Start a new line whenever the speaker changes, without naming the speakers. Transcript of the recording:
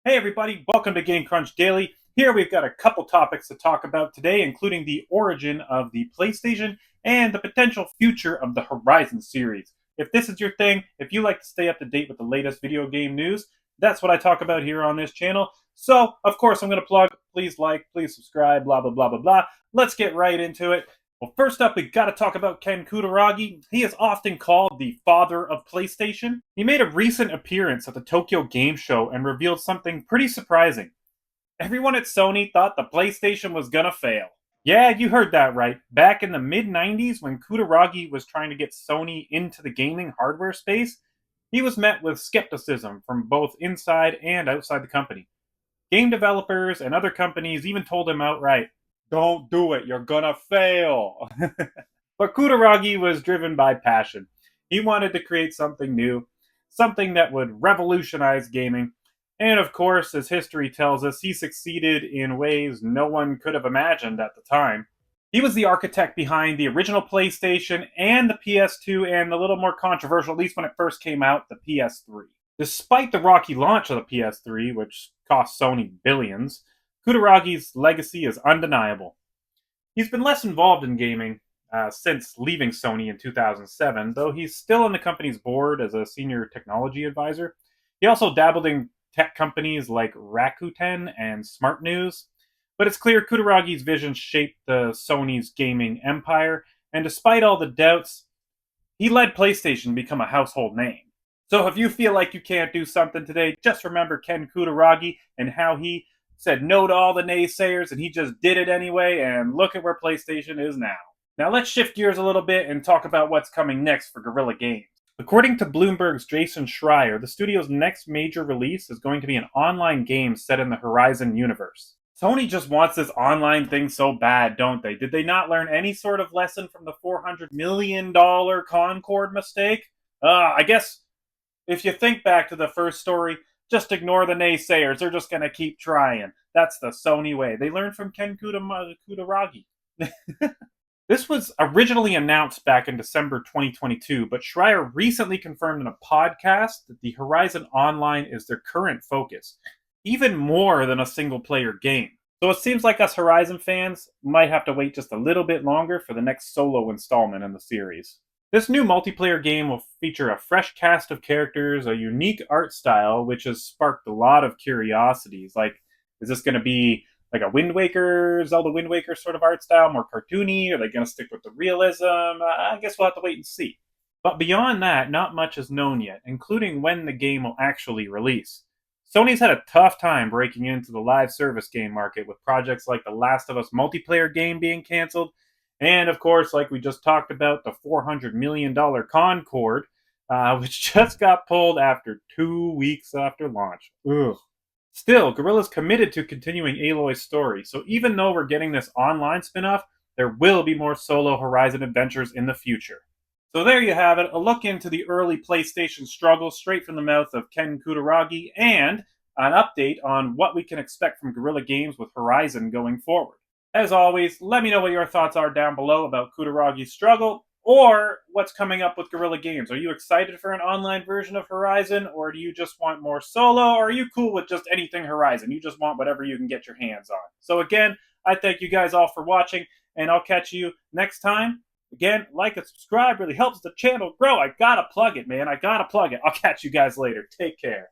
Hey everybody, welcome to Game Crunch Daily. Here we've got a couple topics to talk about today, including the origin of the PlayStation and the potential future of the Horizon series. If this is your thing, if you like to stay up to date with the latest video game news, that's what I talk about here on this channel. So, of course, I'm going to plug, please like, please subscribe, blah, blah, blah, blah, blah. Let's get right into it. Well, first up, we got to talk about Ken Kutaragi. He is often called the father of PlayStation. He made a recent appearance at the Tokyo Game Show and revealed something pretty surprising. Everyone at Sony thought the PlayStation was gonna fail. Yeah, you heard that right. Back in the mid-90s, when Kutaragi was trying to get Sony into the gaming hardware space, he was met with skepticism from both inside and outside the company. Game developers and other companies even told him outright, "Don't do it, you're gonna fail." But Kutaragi was driven by passion. He wanted to create something new, something that would revolutionize gaming. And of course, as history tells us, he succeeded in ways no one could have imagined at the time. He was the architect behind the original PlayStation and the PS2, and a little more controversial, at least when it first came out, the PS3. Despite the rocky launch of the PS3, which cost Sony billions, Kutaragi's legacy is undeniable. He's been less involved in gaming since leaving Sony in 2007, though he's still on the company's board as a senior technology advisor. He also dabbled in tech companies like Rakuten and Smart News, but it's clear Kutaragi's vision shaped the Sony's gaming empire, and despite all the doubts, he led PlayStation to become a household name. So if you feel like you can't do something today, just remember Ken Kutaragi and how he said no to all the naysayers and he just did it anyway, and look at where PlayStation is now. Now let's shift gears a little bit and talk about what's coming next for Guerrilla Games. According to Bloomberg's Jason Schreier, the studio's next major release is going to be an online game set in the Horizon universe. Sony just wants this online thing so bad, don't they? Did they not learn any sort of lesson from the $400 million Concorde mistake? I guess if you think back to the first story, just ignore the naysayers. They're just going to keep trying. That's the Sony way. They learned from Ken Kutaragi. This was originally announced back in December 2022, but Schreier recently confirmed in a podcast that the Horizon Online is their current focus, even more than a single-player game. So it seems like us Horizon fans might have to wait just a little bit longer for the next solo installment in the series. This new multiplayer game will feature a fresh cast of characters, a unique art style, which has sparked a lot of curiosities. Like, is this going to be like a Zelda Wind Waker sort of art style, more cartoony? Are they going to stick with the realism? I guess we'll have to wait and see. But beyond that, not much is known yet, including when the game will actually release. Sony's had a tough time breaking into the live service game market with projects like the Last of Us multiplayer game being canceled, and of course, like we just talked about, the $400 million Concorde, which just got pulled after 2 weeks after launch. Ugh. Still, Guerrilla's committed to continuing Aloy's story, so even though we're getting this online spin-off, there will be more solo Horizon adventures in the future. So there you have it, a look into the early PlayStation struggles straight from the mouth of Ken Kutaragi, and an update on what we can expect from Guerrilla Games with Horizon going forward. As always, let me know what your thoughts are down below about Kutaragi's struggle, or what's coming up with Guerrilla Games. Are you excited for an online version of Horizon, or do you just want more solo, or are you cool with just anything Horizon? You just want whatever you can get your hands on. So again, I thank you guys all for watching, and I'll catch you next time. Again, like and subscribe really helps the channel grow. I gotta plug it, man. I gotta plug it. I'll catch you guys later. Take care.